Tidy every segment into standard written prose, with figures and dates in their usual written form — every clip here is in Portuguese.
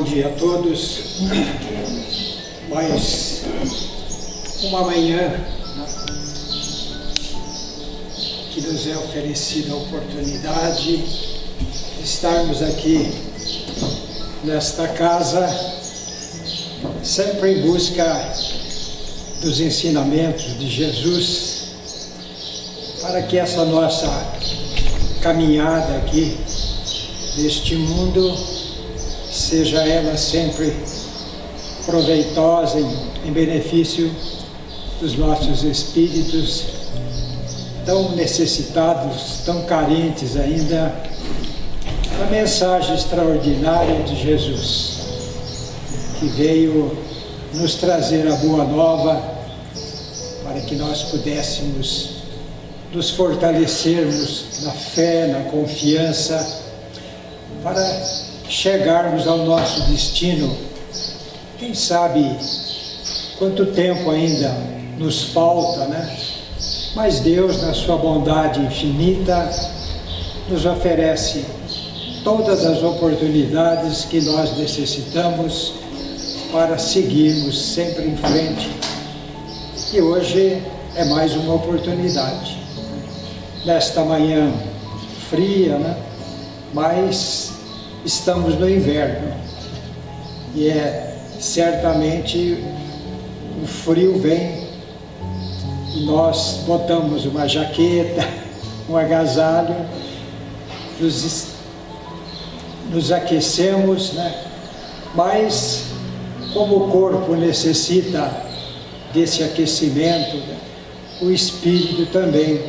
Bom dia a todos. Mais uma manhã que nos é oferecida a oportunidade de estarmos aqui nesta casa, sempre em busca dos ensinamentos de Jesus, para que essa nossa caminhada aqui neste mundo seja ela sempre proveitosa em benefício dos nossos espíritos tão necessitados, tão carentes ainda da mensagem extraordinária de Jesus, que veio nos trazer a boa nova para que nós pudéssemos nos fortalecermos na fé, na confiança, para chegarmos ao nosso destino. Quem sabe quanto tempo ainda nos falta, né? Mas Deus, na sua bondade infinita, nos oferece todas as oportunidades que nós necessitamos para seguirmos sempre em frente. E hoje é mais uma oportunidade. Nesta manhã fria, né? Mas estamos no inverno e certamente o frio vem e nós botamos uma jaqueta, um agasalho, nos aquecemos, né? Mas como o corpo necessita desse aquecimento, né? O espírito também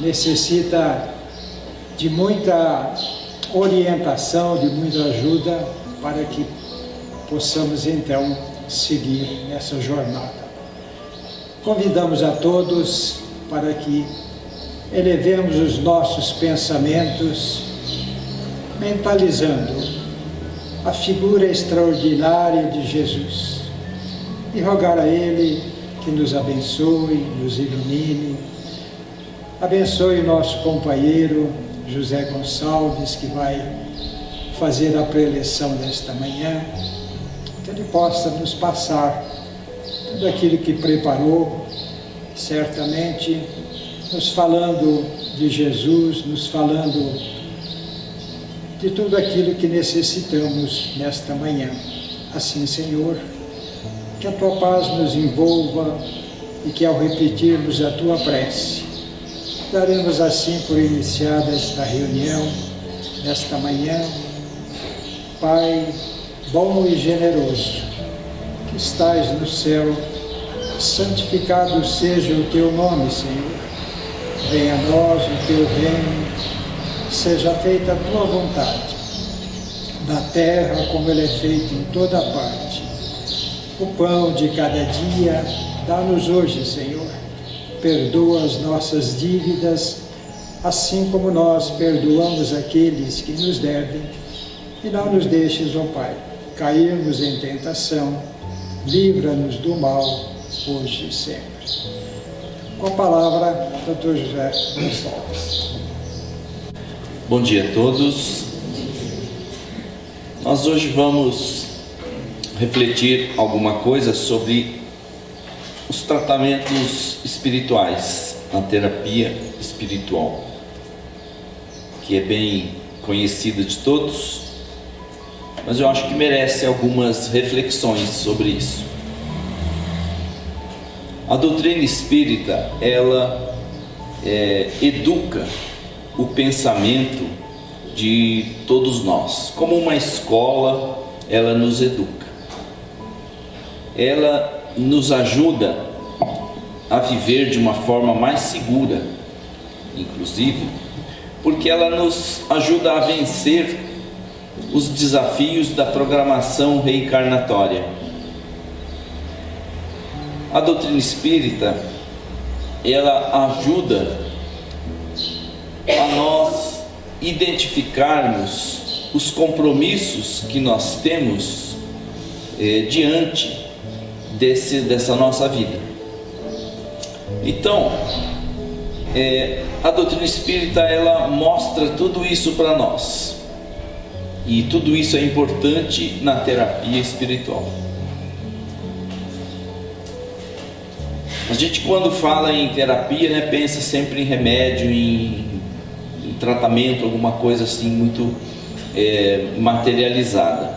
necessita de muita orientação, de muita ajuda para que possamos então seguir nessa jornada. Convidamos a todos para que elevemos os nossos pensamentos, mentalizando a figura extraordinária de Jesus e rogar a Ele que nos abençoe, nos ilumine, abençoe o nosso companheiro José Gonçalves, que vai fazer a preleção nesta manhã, que ele possa nos passar tudo aquilo que preparou, certamente nos falando de Jesus, nos falando de tudo aquilo que necessitamos nesta manhã. Assim, Senhor, que a Tua paz nos envolva e que ao repetirmos a Tua prece, daremos assim por iniciada esta reunião, nesta manhã. Pai bom e generoso, que estais no céu, santificado seja o Teu nome, Senhor. Venha a nós o Teu reino, seja feita a Tua vontade, na terra como ela é feita em toda parte. O pão de cada dia, dá-nos hoje, Senhor. Perdoa as nossas dívidas, assim como nós perdoamos aqueles que nos devem. E não nos deixes, ó Pai, cairmos em tentação. Livra-nos do mal, hoje e sempre. Com a palavra, Dr. José Gonçalves. Bom dia a todos. Nós hoje vamos refletir alguma coisa sobre os tratamentos espirituais, a terapia espiritual, que é bem conhecida de todos, mas eu acho que merece algumas reflexões sobre isso. A doutrina espírita, ela educa o pensamento de todos nós. Como uma escola, ela nos educa. Ela nos ajuda a viver de uma forma mais segura, inclusive, porque ela nos ajuda a vencer os desafios da programação reencarnatória. A doutrina espírita, ela ajuda a nós identificarmos os compromissos que nós temos diante dessa nossa vida. Então, a doutrina espírita, ela mostra tudo isso para nós. E tudo isso é importante na terapia espiritual. A gente, quando fala em terapia, né, pensa sempre em remédio, em tratamento, alguma coisa assim muito materializada.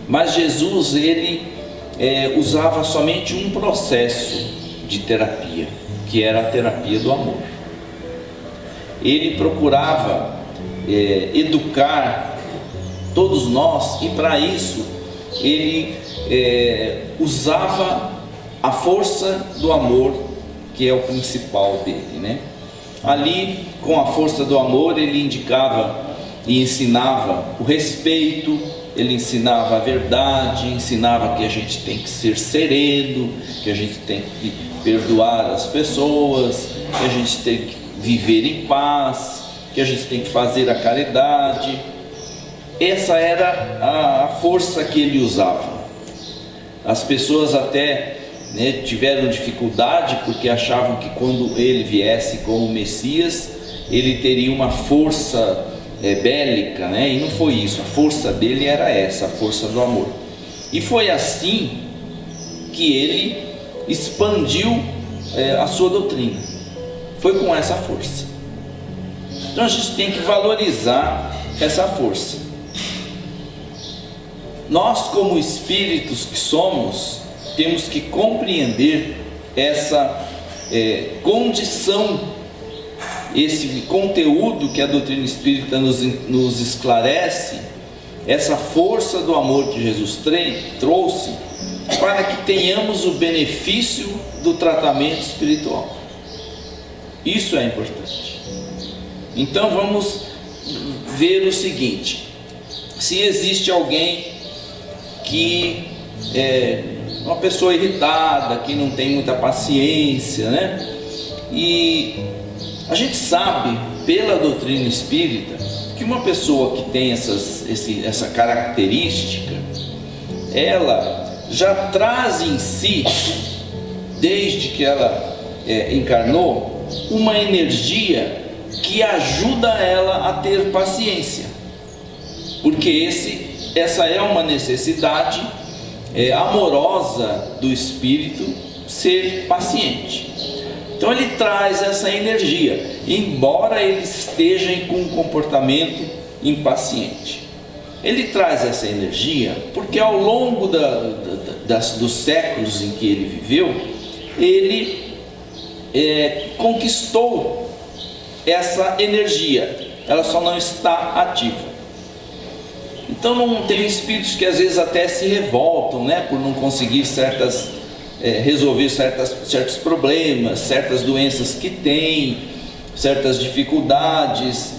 Mas Jesus, ele usava somente um processo de terapia, que era a terapia do amor. Ele procurava educar todos nós, e para isso ele usava a força do amor, que é o principal dele, né? Ali, com a força do amor, ele indicava e ensinava o respeito, ele ensinava a verdade, ensinava que a gente tem que ser sereno, que a gente tem que perdoar as pessoas, que a gente tem que viver em paz, que a gente tem que fazer a caridade. Essa era a força que ele usava. As pessoas até tiveram dificuldade, porque achavam que quando ele viesse como Messias, ele teria uma força bélica, e não foi isso. A força dele era essa, a força do amor. E foi assim que ele expandiu a sua doutrina, foi com essa força. Então a gente tem que valorizar essa força. Nós, como espíritos que somos, temos que compreender essa condição, esse conteúdo que a doutrina espírita nos esclarece, essa força do amor que Jesus trouxe, para que tenhamos o benefício do tratamento espiritual. Isso é importante. Então vamos ver o seguinte: se existe alguém que uma pessoa irritada, que não tem muita paciência, e a gente sabe pela doutrina espírita que uma pessoa que tem essa característica, ela já traz em si, desde que ela encarnou, uma energia que ajuda ela a ter paciência, porque essa é uma necessidade amorosa do espírito, ser paciente. Então ele traz essa energia, embora ele esteja com um comportamento impaciente. Ele traz essa energia porque ao longo dos séculos em que ele viveu, ele conquistou essa energia, ela só não está ativa. Então não tem espíritos que às vezes até se revoltam, por não conseguir resolver certos problemas, certas doenças que tem, certas dificuldades,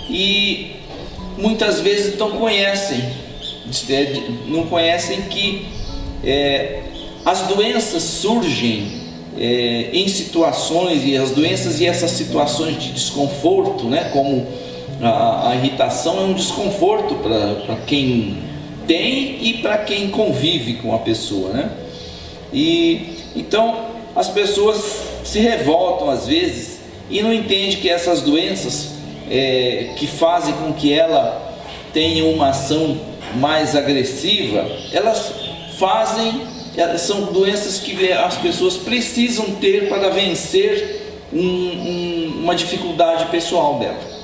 e muitas vezes não conhecem que as doenças surgem em situações, e as doenças e essas situações de desconforto, como a irritação, é um desconforto para quem tem e para quem convive com a pessoa, E então as pessoas se revoltam às vezes e não entendem que essas doenças que fazem com que ela tenha uma ação mais agressiva, são doenças que as pessoas precisam ter para vencer uma dificuldade pessoal dela.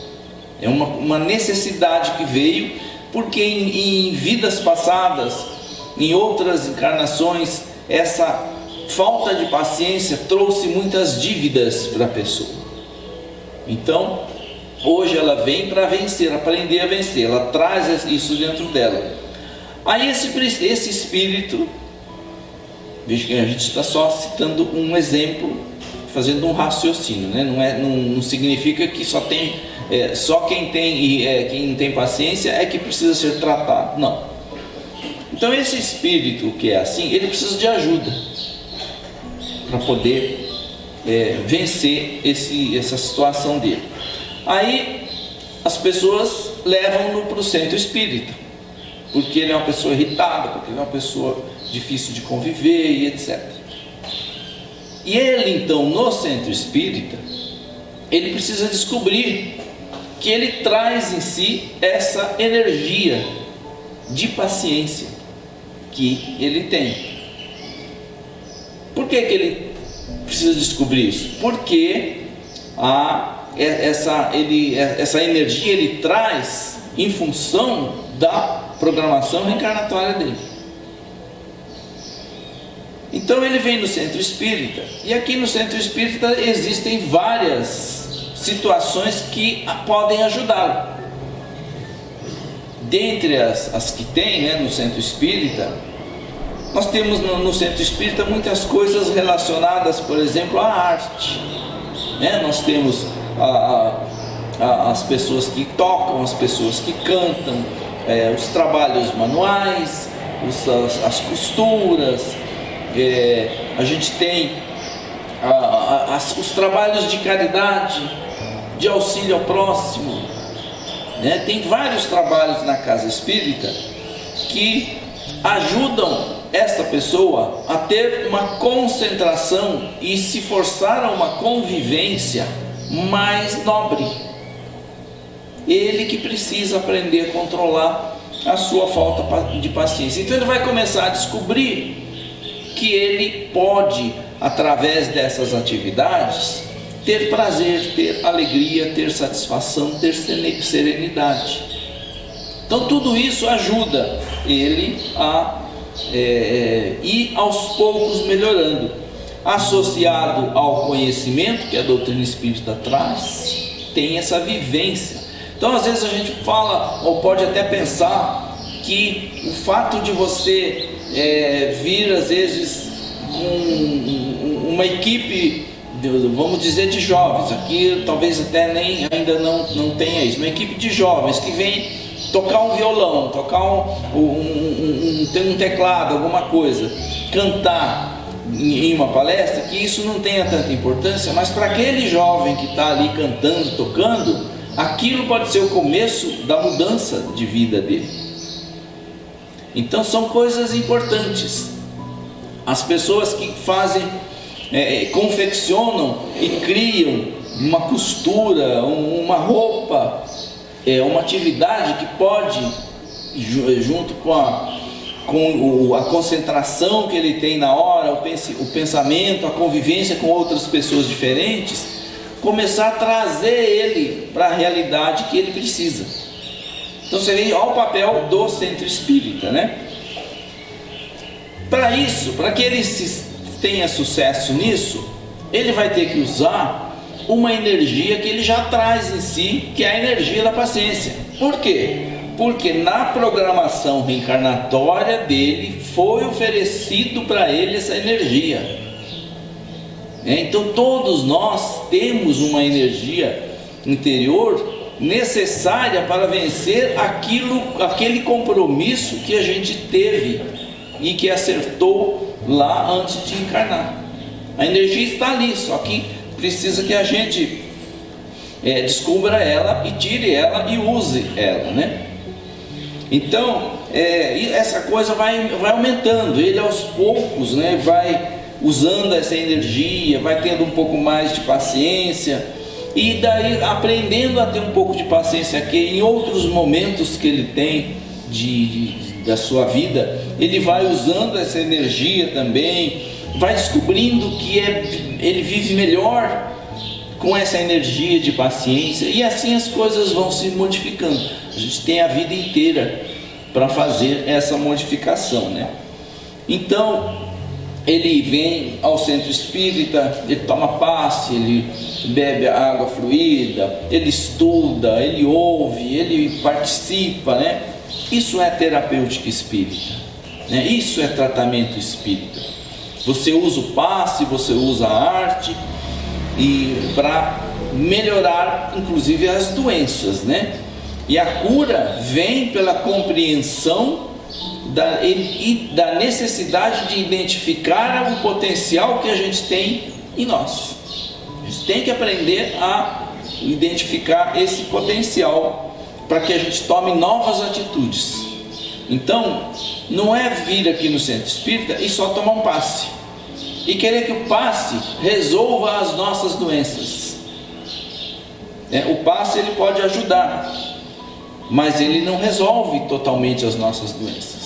É uma necessidade que veio porque em vidas passadas, em outras encarnações, essa falta de paciência trouxe muitas dívidas para a pessoa. Então hoje ela vem para vencer, aprender a vencer, ela traz isso dentro dela. Aí esse espírito, veja que a gente está só citando um exemplo, fazendo um raciocínio, não significa que só quem tem paciência é que precisa ser tratado, não. Então esse espírito que é assim, ele precisa de ajuda para poder vencer essa situação dele. Aí as pessoas levam-no para o centro espírita, porque ele é uma pessoa irritada, porque ele é uma pessoa difícil de conviver e etc. E ele então, no centro espírita, ele precisa descobrir que ele traz em si essa energia de paciência que ele tem. Por que ele precisa descobrir isso? Porque essa energia ele traz em função da programação reencarnatória dele. Então ele vem no centro espírita, e aqui no centro espírita existem várias situações que podem ajudá-lo. Dentre as que tem, no centro espírita, nós temos no centro espírita muitas coisas relacionadas, por exemplo, à arte. Nós temos as pessoas que tocam, as pessoas que cantam, os trabalhos manuais, as costuras. A gente tem os trabalhos de caridade, de auxílio ao próximo, Tem vários trabalhos na casa espírita que ajudam esta pessoa a ter uma concentração e se forçar a uma convivência mais nobre. Ele que precisa aprender a controlar a sua falta de paciência. Então ele vai começar a descobrir que ele pode, através dessas atividades, ter prazer, ter alegria, ter satisfação, ter serenidade. Então tudo isso ajuda ele a ir aos poucos melhorando, associado ao conhecimento que a doutrina espírita traz, tem essa vivência. Então às vezes a gente fala, ou pode até pensar, que o fato de você vir às vezes com uma equipe, vamos dizer, de jovens, aqui talvez até ainda não tenha isso, uma equipe de jovens que vem tocar um violão, tocar um teclado, alguma coisa, cantar em uma palestra, que isso não tenha tanta importância, mas para aquele jovem que está ali cantando, tocando, aquilo pode ser o começo da mudança de vida dele. Então são coisas importantes. As pessoas que fazem, confeccionam e criam uma costura, uma roupa, uma atividade que pode, junto com a concentração que ele tem na hora, o pensamento, a convivência com outras pessoas diferentes, começar a trazer ele para a realidade que ele precisa. Então você vê, olha o papel do centro espírita, Para isso, para que ele tenha sucesso nisso, ele vai ter que usar uma energia que ele já traz em si, que é a energia da paciência. Por quê? Porque na programação reencarnatória dele foi oferecido para ele essa energia. Então todos nós temos uma energia interior necessária para vencer aquele compromisso que a gente teve e que acertou lá antes de encarnar. A energia está ali, só que precisa que a gente descubra ela e tire ela e use ela, Então essa coisa vai aumentando, ele aos poucos vai usando essa energia, vai tendo um pouco mais de paciência, e daí aprendendo a ter um pouco de paciência, que em outros momentos que ele tem da sua vida, ele vai usando essa energia também, vai descobrindo que ele vive melhor com essa energia de paciência, e assim as coisas vão se modificando. A gente tem a vida inteira para fazer essa modificação, Então ele vem ao centro espírita, ele toma passe, ele bebe água fluida, ele estuda, ele ouve, ele participa, Isso é terapêutica espírita, Isso é tratamento espírita. Você usa o passe, você usa a arte e para melhorar inclusive as doenças, E a cura vem pela compreensão da necessidade de identificar o potencial que a gente tem em nós. A gente tem que aprender a identificar esse potencial para que a gente tome novas atitudes. Então, não é vir aqui no centro espírita e só tomar um passe e querer que o passe resolva as nossas doenças. O passe ele pode ajudar, mas ele não resolve totalmente as nossas doenças.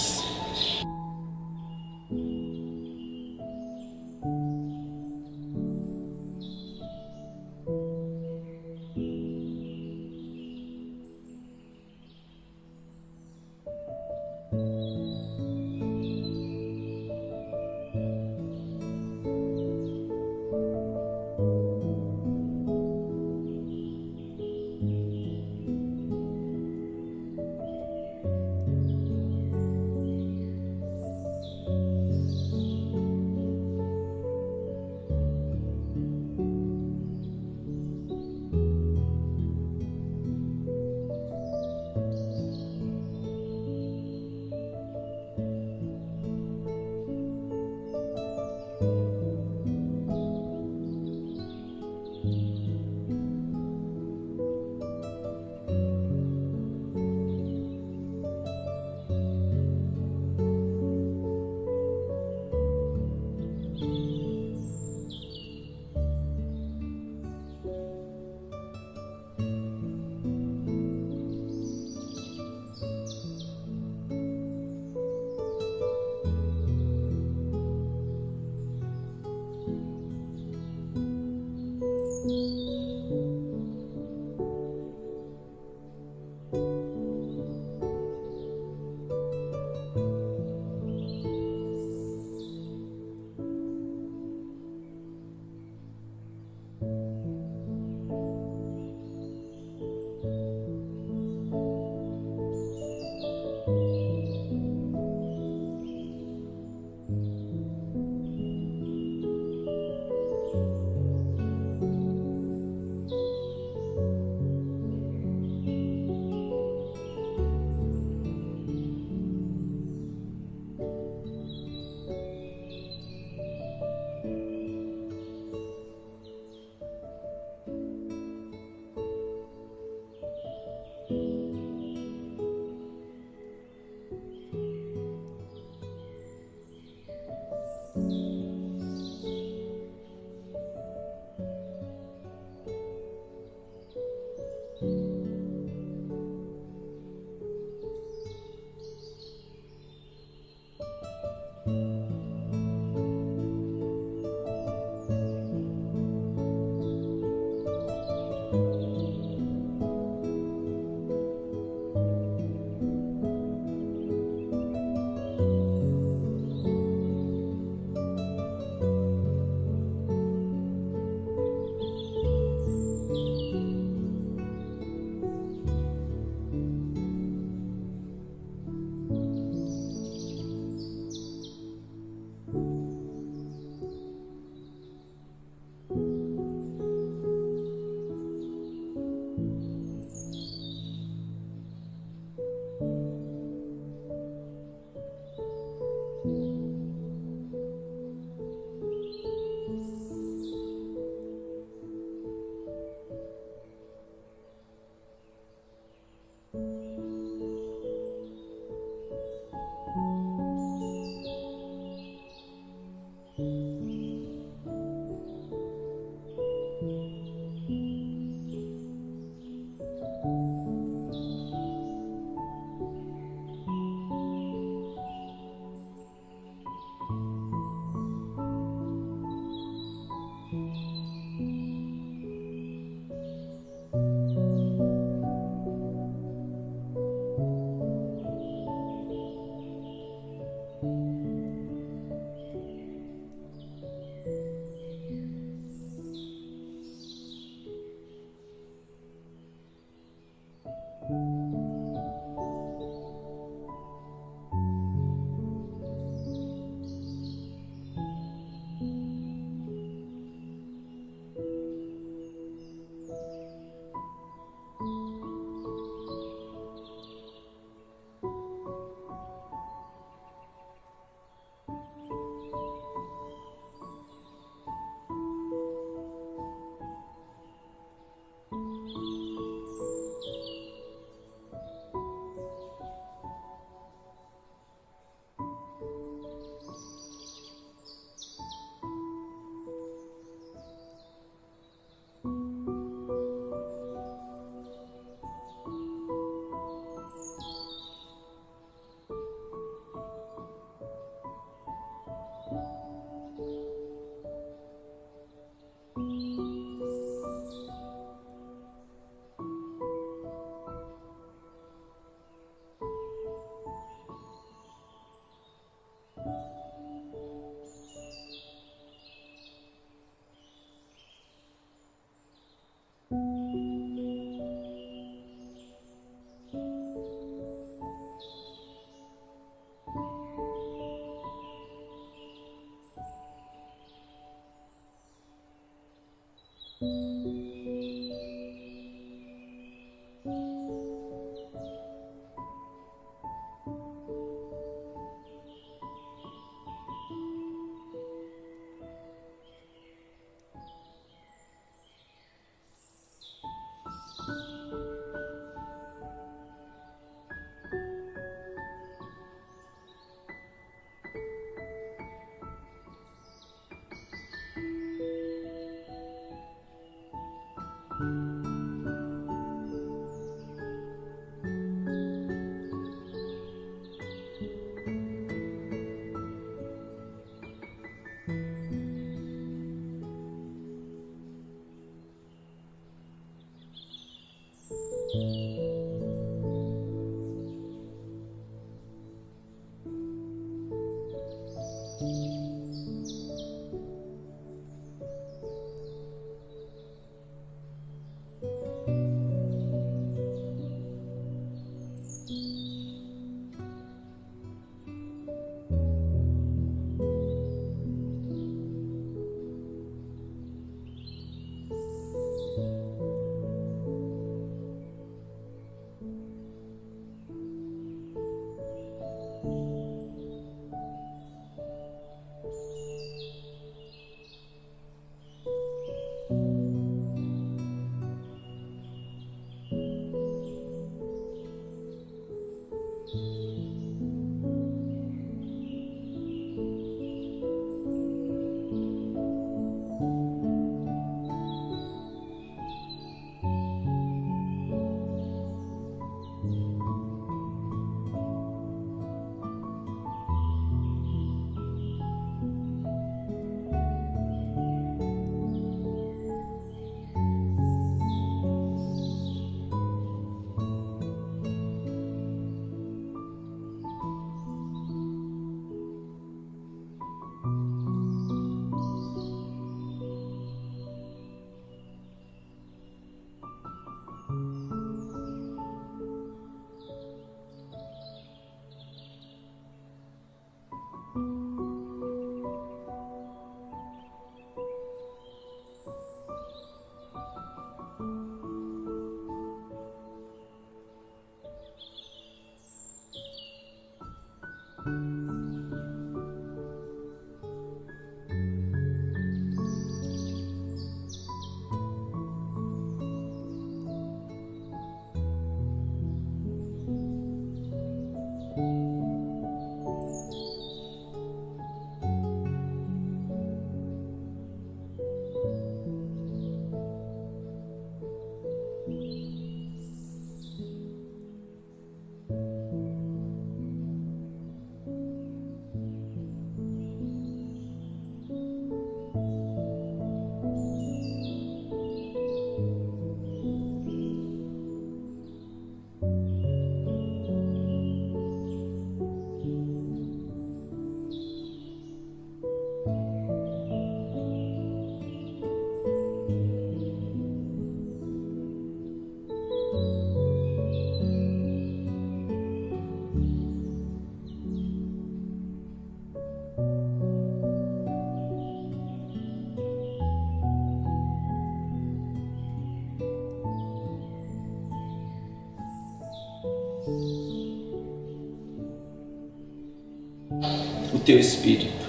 o teu espírito.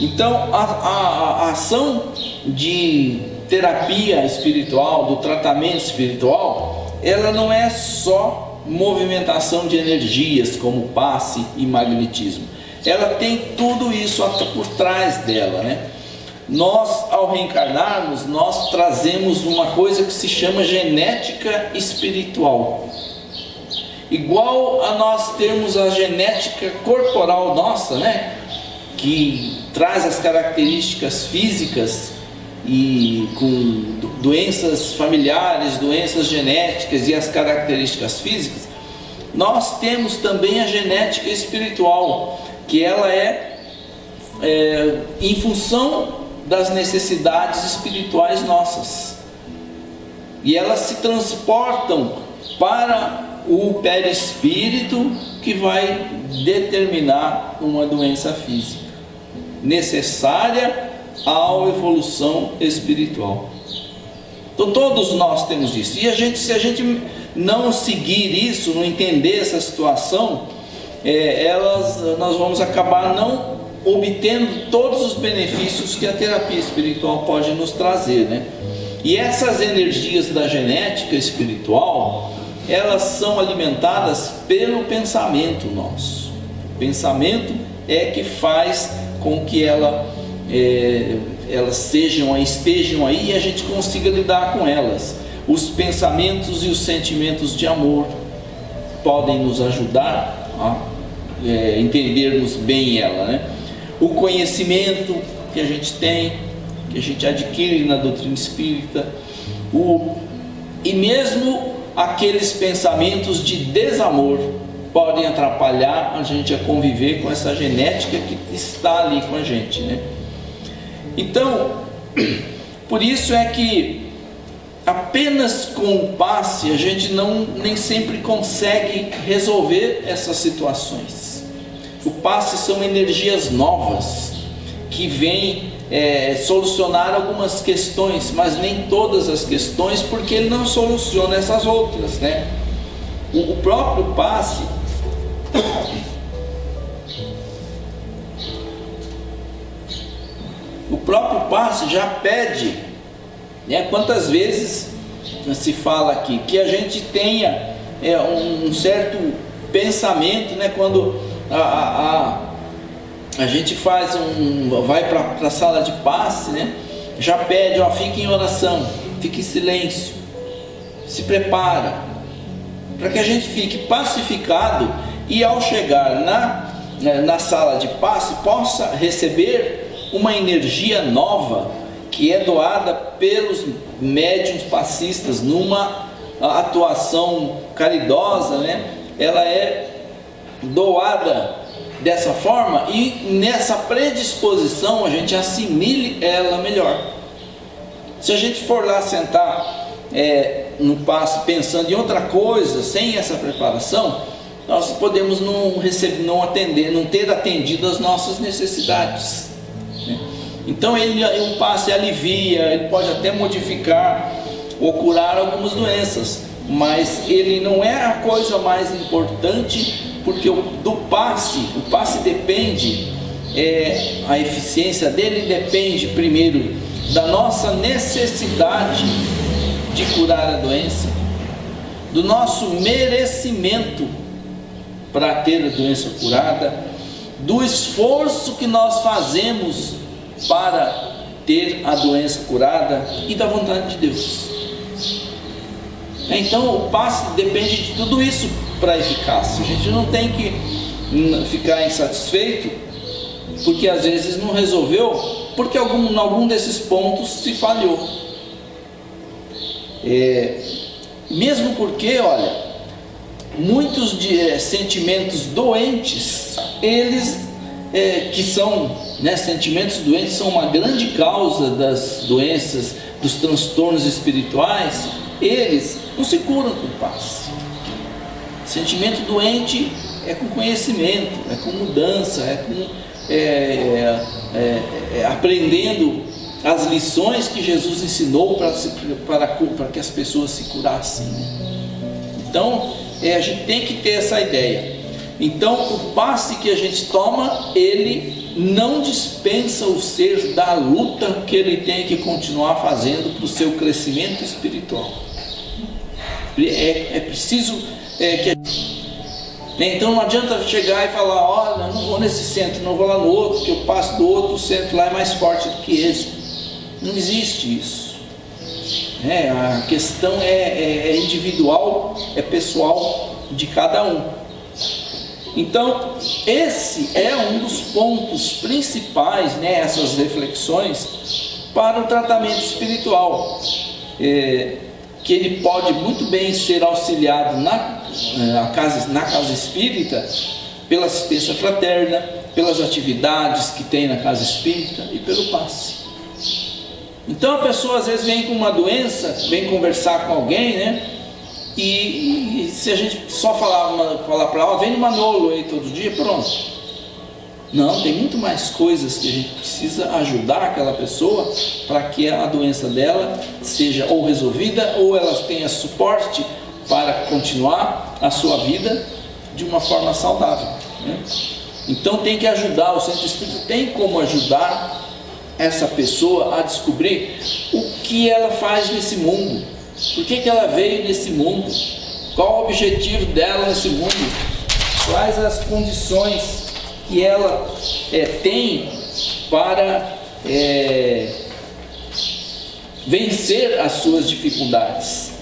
Então a ação de terapia espiritual, do tratamento espiritual, ela não é só movimentação de energias como passe e magnetismo. Ela tem tudo isso por trás dela, né? Nós, ao reencarnarmos, nós trazemos uma coisa que se chama genética espiritual. Igual a nós termos a genética corporal nossa, né? Que traz as características físicas e com doenças familiares, doenças genéticas e as características físicas, nós temos também a genética espiritual, que ela é em função das necessidades espirituais nossas, e elas se transportam para o perispírito, que vai determinar uma doença física necessária à evolução espiritual. Então todos nós temos isso. E se a gente não seguir isso, não entender essa situação, nós vamos acabar não obtendo todos os benefícios que a terapia espiritual pode nos trazer, né? E essas energias da genética espiritual, elas são alimentadas pelo pensamento nosso. O pensamento é que faz com que elas estejam aí e a gente consiga lidar com elas. Os pensamentos e os sentimentos de amor podem nos ajudar a entendermos bem ela, né? O conhecimento que a gente tem, que a gente adquire na doutrina espírita, e mesmo aqueles pensamentos de desamor podem atrapalhar a gente a conviver com essa genética que está ali com a gente, né? Então, por isso é que apenas com o passe a gente nem sempre consegue resolver essas situações. O passe são energias novas que vêm solucionar algumas questões, mas nem todas as questões, porque ele não soluciona essas outras, né? O próprio passe já pede, né? Quantas vezes se fala aqui que a gente tenha um certo pensamento, né? Quando a gente vai para a sala de passe, né? Já pede, fique em oração, fique em silêncio, se prepara, para que a gente fique pacificado e ao chegar na sala de passe possa receber uma energia nova que é doada pelos médiuns passistas numa atuação caridosa, né? Ela é doada dessa forma e nessa predisposição a gente assimile ela melhor. Se a gente for lá sentar no passe pensando em outra coisa, sem essa preparação, nós podemos não ter atendido as nossas necessidades, né? Então o passe alivia, ele pode até modificar ou curar algumas doenças, mas ele não é a coisa mais importante, porque o passe depende, a eficiência dele depende primeiro da nossa necessidade de curar a doença, do nosso merecimento para ter a doença curada, do esforço que nós fazemos para ter a doença curada e da vontade de Deus. Então o passe depende de tudo isso para a eficácia. A gente não tem que ficar insatisfeito porque às vezes não resolveu, porque algum desses pontos se falhou. Mesmo porque, olha, muitos sentimentos doentes, eles que são, né, sentimentos doentes são uma grande causa das doenças, dos transtornos espirituais, eles não se curam com passe. Sentimento doente é com conhecimento, é com mudança, é com aprendendo as lições que Jesus ensinou para que as pessoas se curassem. Então a gente tem que ter essa ideia. Então o passe que a gente toma, ele não dispensa o ser da luta que ele tem que continuar fazendo para o seu crescimento espiritual. É preciso então não adianta chegar e falar: olha, não vou nesse centro, não vou lá no outro, que eu passo do outro centro lá é mais forte do que esse. Não existe isso. A questão é individual, é pessoal de cada um. Então esse é um dos pontos principais, né, essas reflexões para o tratamento espiritual, que ele pode muito bem ser auxiliado na casa espírita, pela assistência fraterna, pelas atividades que tem na casa espírita e pelo passe. Então a pessoa às vezes vem com uma doença, vem conversar com alguém, né? E se a gente só falar para ela: vem no Manolo aí todo dia, pronto. Não, tem muito mais coisas que a gente precisa ajudar aquela pessoa para que a doença dela seja ou resolvida ou ela tenha suporte para continuar a sua vida de uma forma saudável, né? Então tem que ajudar, o centro espírita tem como ajudar essa pessoa a descobrir o que ela faz nesse mundo, por que ela veio nesse mundo, qual o objetivo dela nesse mundo, quais as condições que ela tem para vencer as suas dificuldades.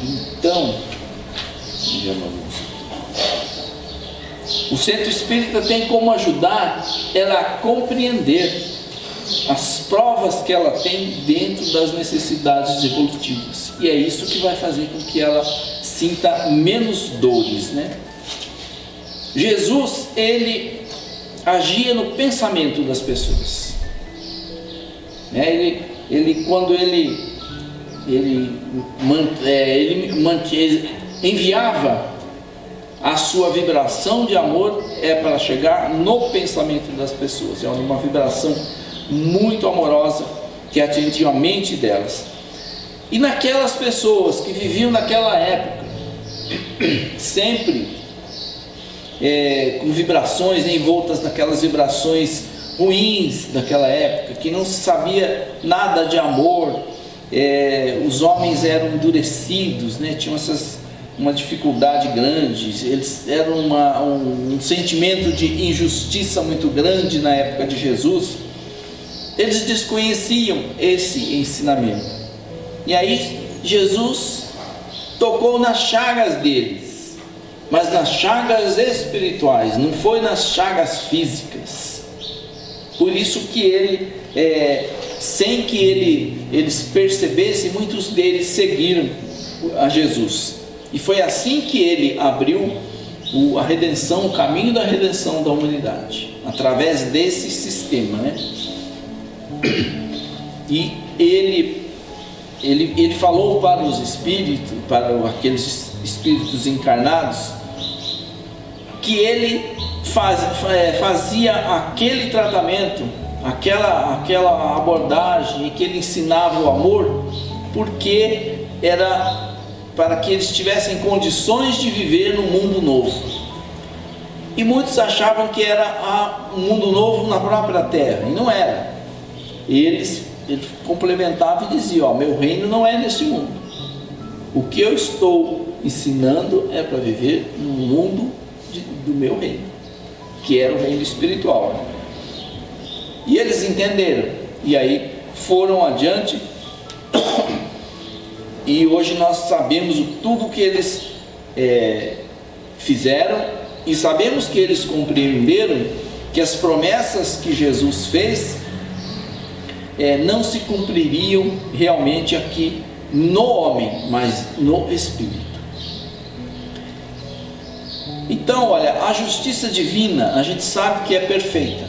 Então, o centro espírita tem como ajudar ela a compreender as provas que ela tem dentro das necessidades evolutivas, e é isso que vai fazer com que ela sinta menos dores, né? Jesus, ele agia no pensamento das pessoas, né? Quando ele enviava a sua vibração de amor para chegar no pensamento das pessoas, é uma vibração muito amorosa que atingia a mente delas. E naquelas pessoas que viviam naquela época, sempre com vibrações envoltas naquelas vibrações ruins daquela época, que não se sabia nada de amor, os homens eram endurecidos, né? Tinham uma dificuldade grande, eles eram um sentimento de injustiça muito grande na época de Jesus. Eles desconheciam esse ensinamento, e aí Jesus tocou nas chagas deles, mas nas chagas espirituais, não foi nas chagas físicas. Por isso que ele, sem que eles percebessem, muitos deles seguiram a Jesus. E foi assim que ele abriu a redenção, o caminho da redenção da humanidade, através desse sistema, né? E ele falou para os espíritos, para aqueles espíritos encarnados, que ele fazia aquele tratamento, aquela abordagem, que ele ensinava o amor, porque era para que eles tivessem condições de viver no mundo novo. E muitos achavam que era um mundo novo na própria terra, e não era. Ele complementava e dizia: meu reino não é nesse mundo. O que eu estou ensinando é para viver no mundo do meu reino, que era o reino espiritual. E eles entenderam, e aí foram adiante. E hoje nós sabemos tudo que eles fizeram, e sabemos que eles compreenderam que as promessas que Jesus fez não se cumpririam realmente aqui no homem, mas no espírito. Então, olha, a justiça divina, a gente sabe que é perfeita.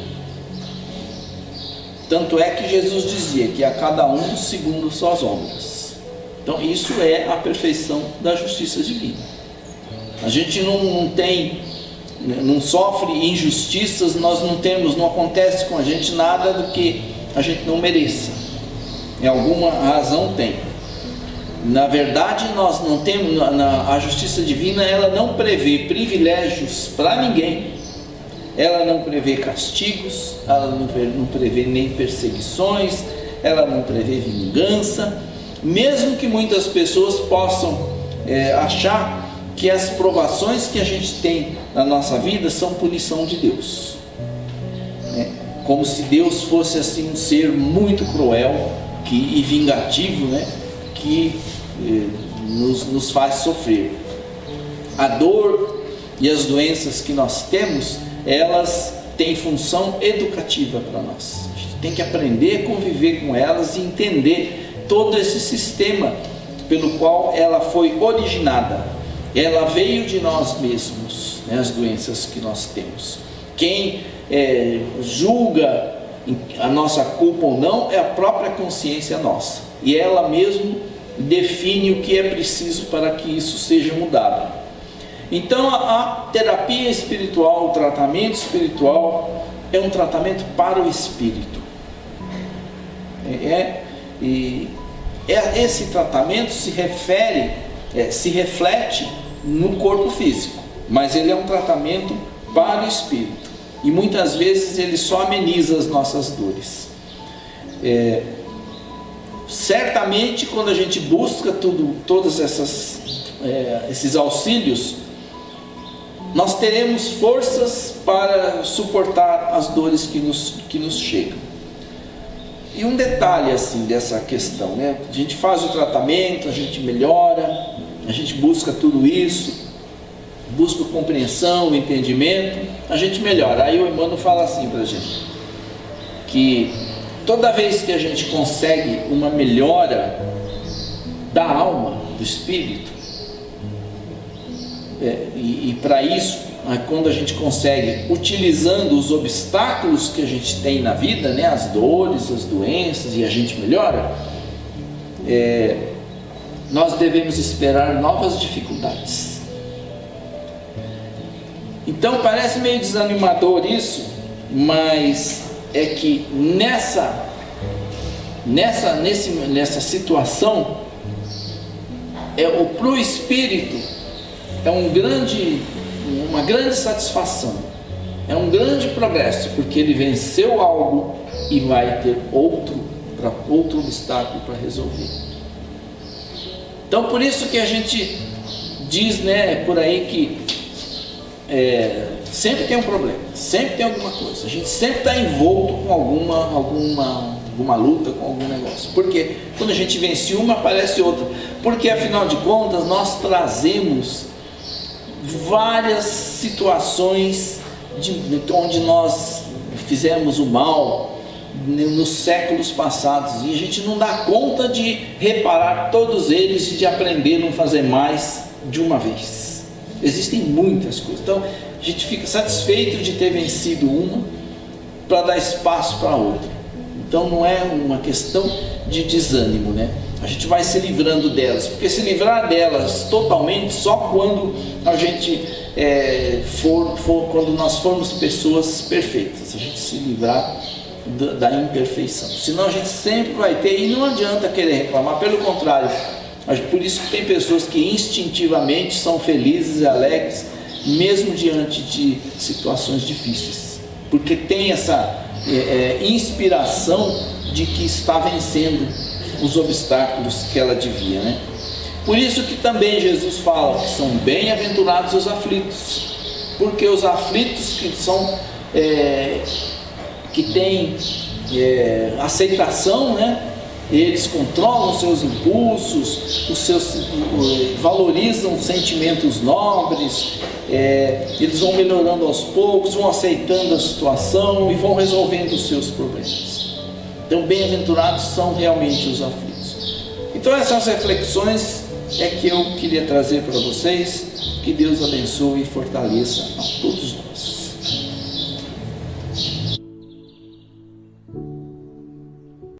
Tanto é que Jesus dizia que a cada um segundo suas obras. Então isso é a perfeição da justiça divina. A gente não sofre injustiças, não acontece com a gente nada do que a gente não mereça. Em alguma razão tem. Na verdade, nós não temos, a justiça divina, ela não prevê privilégios para ninguém, ela não prevê castigos, ela não prevê nem perseguições, ela não prevê vingança, mesmo que muitas pessoas possam achar que as provações que a gente tem na nossa vida são punição de Deus, como se Deus fosse assim um ser muito cruel e vingativo, que nos faz sofrer. A dor e as doenças que nós temos, elas têm função educativa para nós. A gente tem que aprender a conviver com elas e entender todo esse sistema pelo qual ela foi originada. Ela veio de nós mesmos, as doenças que nós temos. Quem julga a nossa culpa ou não é a própria consciência nossa, e ela mesmo define o que é preciso para que isso seja mudado. Então a terapia espiritual, o tratamento espiritual é um tratamento para o espírito. Esse tratamento se reflete no corpo físico, mas ele é um tratamento para o espírito. E muitas vezes ele só ameniza as nossas dores. Certamente quando a gente busca todos esses auxílios, nós teremos forças para suportar as dores que nos chegam. E um detalhe assim dessa questão, né? A gente faz o tratamento, a gente melhora, a gente busca tudo isso, busca compreensão, entendimento, a gente melhora. Aí o Emmanuel fala assim para a gente, que toda vez que a gente consegue uma melhora da alma, do espírito, e para isso, quando a gente consegue, utilizando os obstáculos que a gente tem na vida, né, as dores, as doenças, e a gente melhora, nós devemos esperar novas dificuldades. Então parece meio desanimador isso, mas é que nessa situação, para o espírito é uma grande satisfação, é um grande progresso, porque ele venceu algo e vai ter outro obstáculo para resolver. Então por isso que a gente diz, né, por aí que sempre tem um problema, sempre tem alguma coisa, a gente sempre está envolto com alguma luta, com algum negócio. Porque quando a gente vence uma, aparece outra, porque afinal de contas nós trazemos várias situações onde nós fizemos o mal nos séculos passados, e a gente não dá conta de reparar todos eles e de aprender a não fazer mais de uma vez. Existem muitas coisas, então a gente fica satisfeito de ter vencido uma para dar espaço para outra. Então não é uma questão de desânimo, né? A gente vai se livrando delas, porque se livrar delas totalmente só quando a gente quando nós formos pessoas perfeitas, a gente se livrar da imperfeição. Senão a gente sempre vai ter, e não adianta querer reclamar, pelo contrário, por isso que tem pessoas que instintivamente são felizes e alegres, mesmo diante de situações difíceis, porque tem essa inspiração de que está vencendo os obstáculos que ela devia, né? Por isso que também Jesus fala que são bem-aventurados os aflitos, porque os aflitos que têm aceitação, né? Eles controlam os seus impulsos, valorizam os sentimentos nobres, eles vão melhorando aos poucos, vão aceitando a situação e vão resolvendo os seus problemas. Então, bem-aventurados são realmente os aflitos. Então, essas reflexões que eu queria trazer para vocês. Que Deus abençoe e fortaleça a todos.